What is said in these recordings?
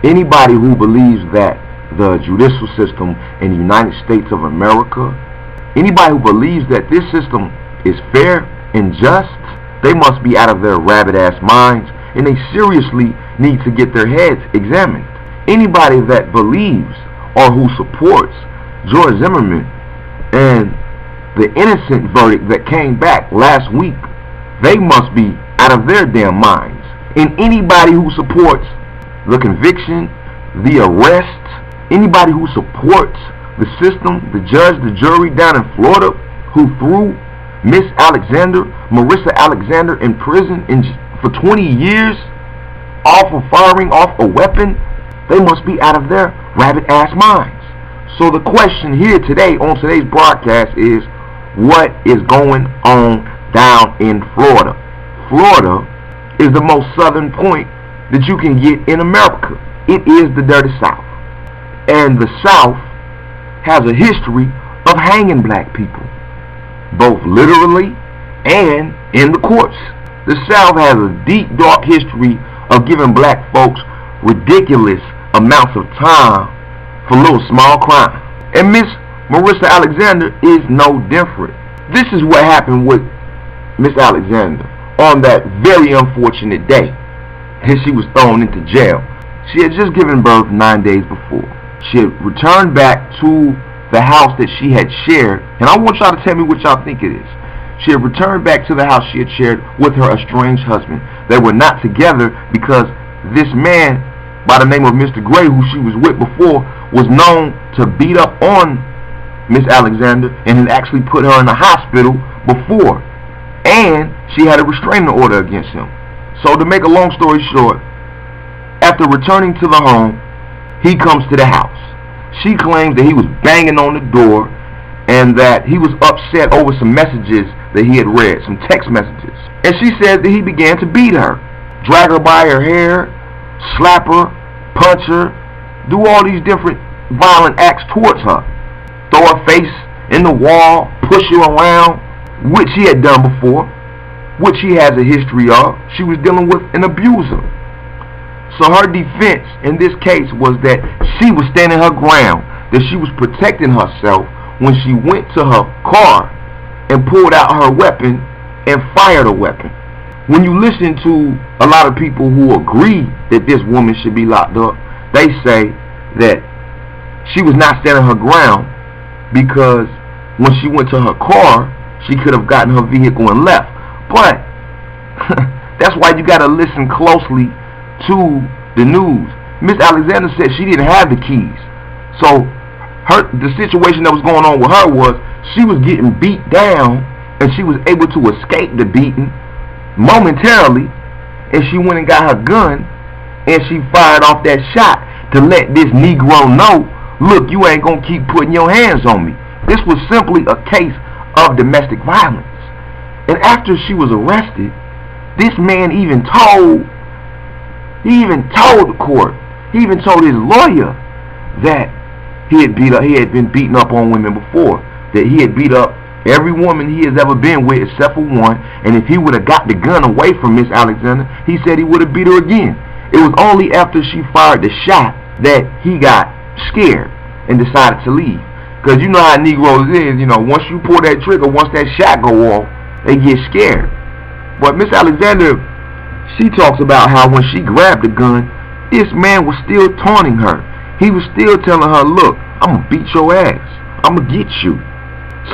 Anybody who believes that the judicial system in the United States of America, anybody who believes that this system is fair and just, they must be out of their rabbit-ass minds, and they seriously need to get their heads examined. Anybody that believes or who supports George Zimmerman and the innocent verdict that came back last week, they must be out of their damn minds. And anybody who supports the conviction, the arrest, anybody who supports the system, the judge, the jury down in Florida who threw Miss Alexander, Marissa Alexander, in prison for 20 years off of firing off a weapon, they must be out of their rabbit-ass minds. So the question here today on today's broadcast is, what is going on down in Florida? Florida is the most southern point that you can get in America. It is the dirty South. And the South has a history of hanging black people, both literally and in the courts. The South has a deep, dark history of giving black folks ridiculous amounts of time for little small crime. And Miss Marissa Alexander is no different. This is what happened with Miss Alexander on that very unfortunate day and she was thrown into jail. She had just given birth 9 days before. She had returned back to the house that she had shared, and I want y'all to tell me what y'all think it is. She had returned back to the house she had shared with her estranged husband. They were not together because this man by the name of Mr. Gray, who she was with before, was known to beat up on Miss Alexander and had actually put her in the hospital before, and she had a restraining order against him. So to make a long story short, after returning to the home, he comes to the house. She claims that he was banging on the door and that he was upset over some messages that he had read, some text messages. And she said that he began to beat her, drag her by her hair, slap her, punch her, do all these different violent acts towards her, throw her face in the wall, push her around, which she had done before, which she has a history of. She was dealing with an abuser. So her defense in this case was that she was standing her ground, that she was protecting herself when she went to her car and pulled out her weapon and fired a weapon. When you listen to a lot of people who agree that this woman should be locked up, they say that she was not standing her ground because when she went to her car, she could have gotten her vehicle and left. But that's why you got to listen closely to the news. Miss Alexander said she didn't have the keys. So the situation that was going on with her was she was getting beat down and she was able to escape the beating momentarily, and she went and got her gun and she fired off that shot to let this Negro know, look, you ain't gonna keep putting your hands on me. This was simply a case of domestic violence. And after she was arrested, this man even told the court, he even told his lawyer that he had been beaten up on women before, that he had beat up every woman he has ever been with except for one, and if he would have got the gun away from Miss Alexander, he said he would have beat her again. It was only after she fired the shot that he got scared and decided to leave. Because you know how Negroes is, you know, once you pull that trigger, once that shot go off, they get scared. But Miss Alexander, she talks about how when she grabbed the gun, this man was still taunting her. He was still telling her, look, I'm going to beat your ass. I'm going to get you.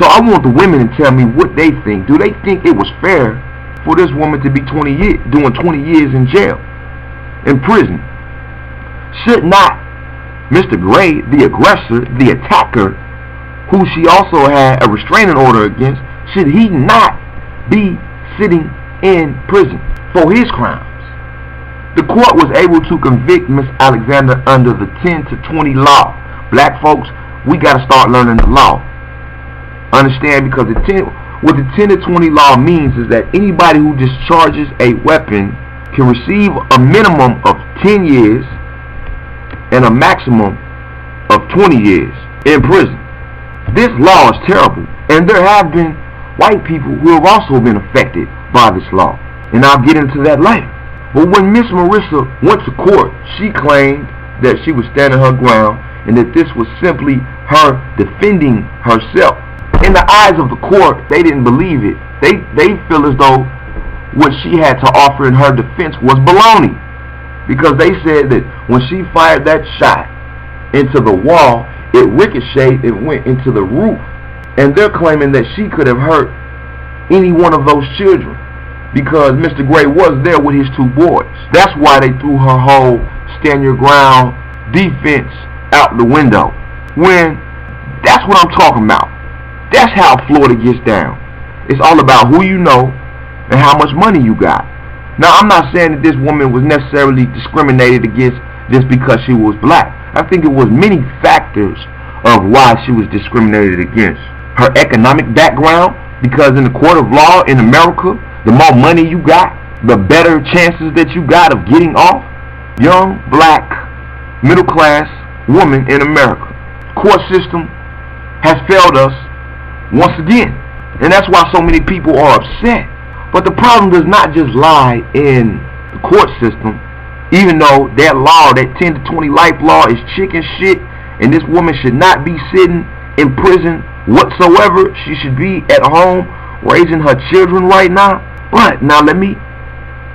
So I want the women to tell me what they think. Do they think it was fair for this woman to be doing 20 years in jail, in prison? Should not Mr. Gray, the aggressor, the attacker, who she also had a restraining order against, should he not be sitting in prison for his crimes? The court was able to convict Miss Alexander under the 10 to 20 law. Black folks, we got to start learning the law. Understand, because what the 10 to 20 law means is that anybody who discharges a weapon can receive a minimum of 10 years and a maximum of 20 years in prison. This law is terrible, and there have been white people who have also been affected by this law, and I'll get into that later. But when Miss Marissa went to court, she claimed that she was standing her ground and that this was simply her defending herself. In the eyes of the court, they didn't believe it. They feel as though what she had to offer in her defense was baloney, because they said that when she fired that shot into the wall, it ricocheted and went into the roof, and they're claiming that she could have hurt any one of those children because Mr. Gray was there with his 2 boys. That's why they threw her whole stand your ground defense out the window. When that's what I'm talking about. That's how Florida gets down. It's all about who you know and how much money you got. Now, I'm not saying that this woman was necessarily discriminated against just because she was black. I think it was many factors of why she was discriminated against. Her economic background, because in the court of law in America, the more money you got, the better chances that you got of getting off. Young, black, middle class woman in America. Court system has failed us once again, and that's why so many people are upset. But the problem does not just lie in the court system, even though that law, that 10 to 20 life law, is chicken shit, and this woman should not be sitting in prison whatsoever. She should be at home raising her children right now. But now let me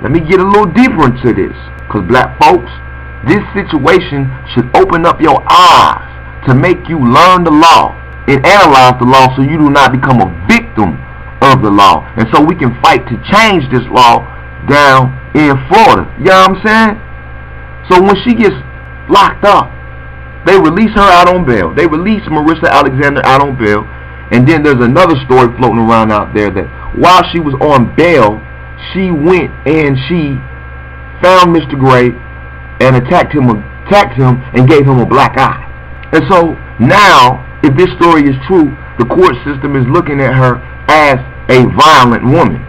get a little deeper into this, because black folks, this situation should open up your eyes to make you learn the law and analyze the law so you do not become a victim of the law, and so we can fight to change this law down in Florida. You know what I'm saying? So when she gets locked up, they release her out on bail. They release Marissa Alexander out on bail, and then there's another story floating around out there that while she was on bail, she went and she found Mr. Gray and attacked him and gave him a black eye. And so now, if this story is true, the court system is looking at her as a violent woman,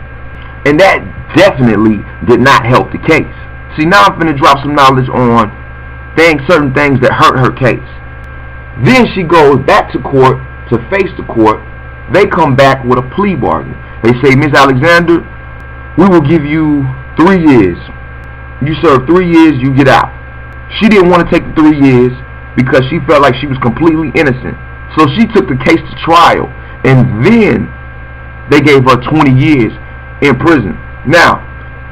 and that definitely did not help the case. See, now I'm finna drop some knowledge on certain things that hurt her case. Then she goes back to court to face the court. They come back with a plea bargain. They say, Ms. Alexander, we will give you 3 years. You serve 3 years, you get out. She didn't want to take the 3 years because she felt like she was completely innocent. So she took the case to trial, and then they gave her 20 years in prison. Now,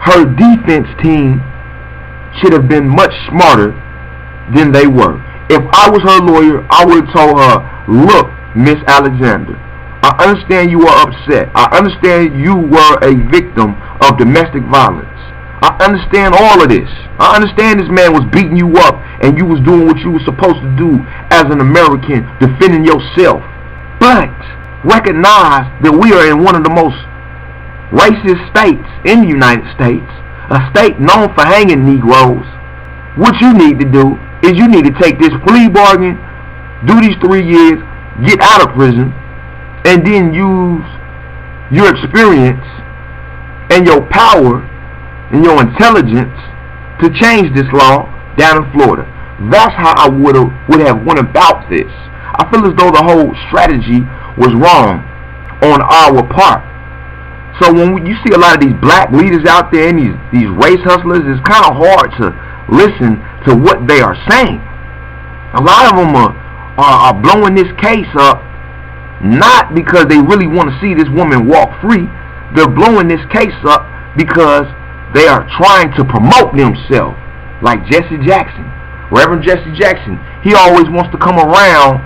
her defense team should have been much smarter than they were. If I was her lawyer, I would have told her, look, Miss Alexander, I understand you are upset. I understand you were a victim of domestic violence. I understand all of this. I understand this man was beating you up and you was doing what you were supposed to do as an American, defending yourself. But recognize that we are in one of the most racist states in the United States, a state known for hanging Negroes. What you need to do is you need to take this plea bargain, do these 3 years, get out of prison, and then use your experience and your power and your intelligence to change this law down in Florida. That's how I would have went about this. I feel as though the whole strategy was wrong on our part. So when you see a lot of these black leaders out there and these race hustlers, it's kind of hard to listen to what they are saying. A lot of them are blowing this case up not because they really want to see this woman walk free. They're blowing this case up because they are trying to promote themselves, like Jesse Jackson. Reverend Jesse Jackson, he always wants to come around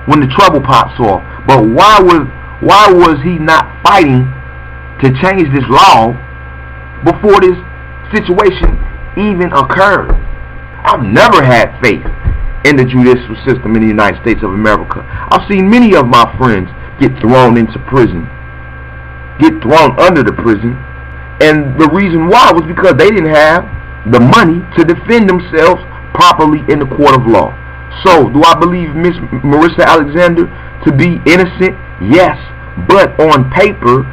when the trouble pops off. But why was he not fighting to change this law before this situation even occurred? I've never had faith in the judicial system in the United States of America. I've seen many of my friends get thrown into prison, get thrown under the prison, and the reason why was because they didn't have the money to defend themselves properly in the court of law. So, do I believe Miss Marissa Alexander to be innocent? Yes, but on paper,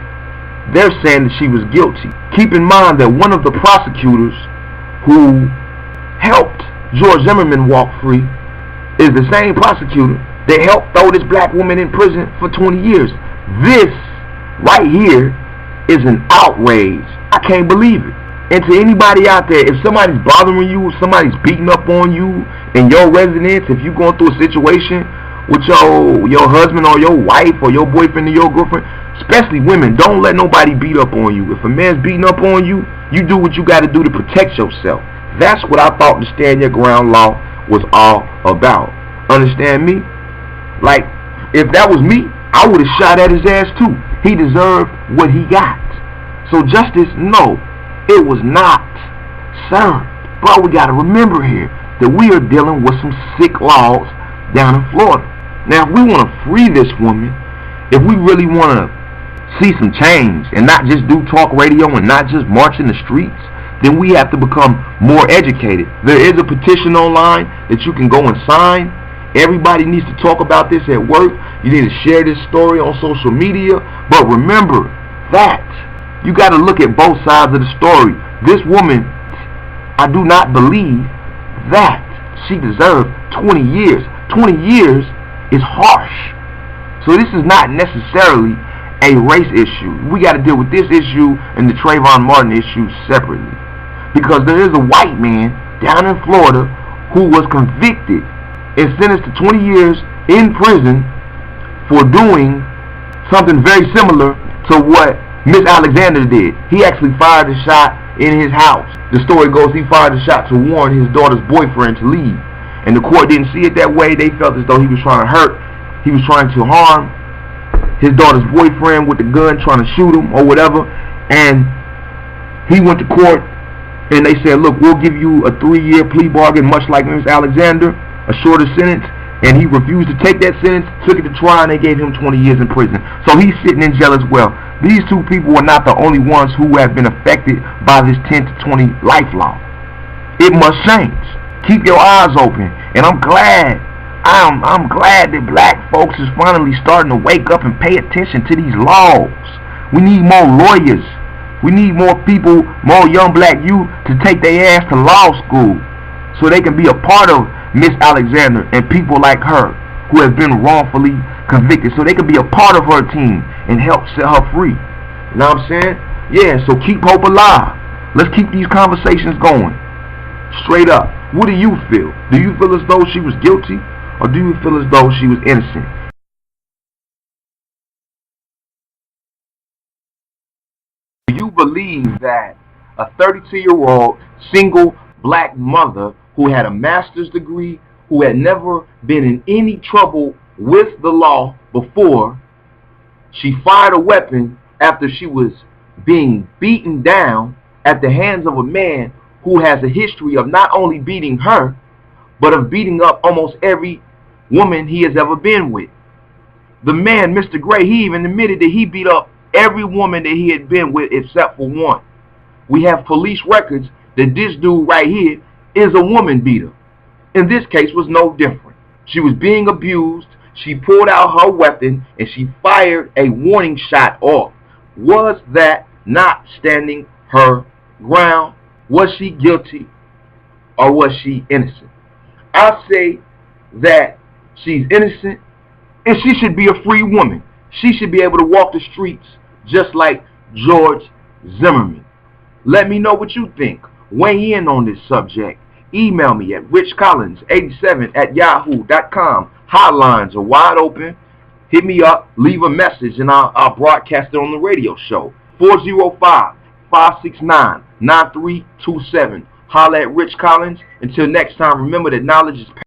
they're saying that she was guilty. Keep in mind that one of the prosecutors who helped George Zimmerman walk free is the same prosecutor that helped throw this black woman in prison for 20 years. This right here is an outrage. I can't believe it. And to anybody out there, if somebody's bothering you, if somebody's beating up on you in your residence, if you're going through a situation with your husband or your wife or your boyfriend or your girlfriend, especially women, don't let nobody beat up on you. If a man's beating up on you, you do what you got to do to protect yourself. That's what I thought the Stand Your Ground law was all about. Understand me? Like, if that was me, I would have shot at his ass too. He deserved what he got. So justice, no, it was not served. But we got to remember here that we are dealing with some sick laws down in Florida. Now, if we want to free this woman, if we really want to see some change and not just do talk radio and not just march in the streets, then we have to become more educated. There is a petition online that you can go and sign. Everybody needs to talk about this at work. You need to share this story on social media. But remember that you got to look at both sides of the story. This woman, I do not believe that she deserved 20 years. 20 years is harsh. So this is not necessarily a race issue. We got to deal with this issue and the Trayvon Martin issue separately. Because there is a white man down in Florida who was convicted and sentenced to 20 years in prison for doing something very similar to what Miss Alexander did. He actually fired a shot in his house. The story goes he fired a shot to warn his daughter's boyfriend to leave. And the court didn't see it that way. They felt as though he was trying to hurt. He was trying to harm his daughter's boyfriend with the gun, trying to shoot him or whatever. And he went to court and they said, look, we'll give you a 3-year plea bargain, much like Miss Alexander, a shorter sentence. And he refused to take that sentence, took it to trial, and they gave him 20 years in prison. So he's sitting in jail as well. These two people are not the only ones who have been affected by this 10 to 20 life law. It must change. Keep your eyes open. And I'm glad that black folks is finally starting to wake up and pay attention to these laws. We need more lawyers. We need more people, more young black youth to take their ass to law school so they can be a part of Miss Alexander and people like her who have been wrongfully convicted, so they can be a part of her team and help set her free. You know what I'm saying? Yeah, so keep hope alive. Let's keep these conversations going. Straight up. What do you feel? Do you feel as though she was guilty, or do you feel as though she was innocent? Do you believe that a 32-year-old single black mother who had a master's degree, who had never been in any trouble with the law before, she fired a weapon after she was being beaten down at the hands of a man who has a history of not only beating her, but of beating up almost every woman he has ever been with? The man, Mr. Gray, he even admitted that he beat up every woman that he had been with except for one. We have police records that this dude right here is a woman beater. In this case was no different. She was being abused. She pulled out her weapon and she fired a warning shot off. Was that not standing her ground? Was she guilty or was she innocent? I say that she's innocent and she should be a free woman. She should be able to walk the streets just like George Zimmerman. Let me know what you think. Weigh in on this subject. Email me at richcollins87@yahoo.com. Hotlines are wide open. Hit me up, leave a message, and I'll broadcast it on the radio show. 405-569-9327. Holla at Rich Collins. Until next time, remember that knowledge is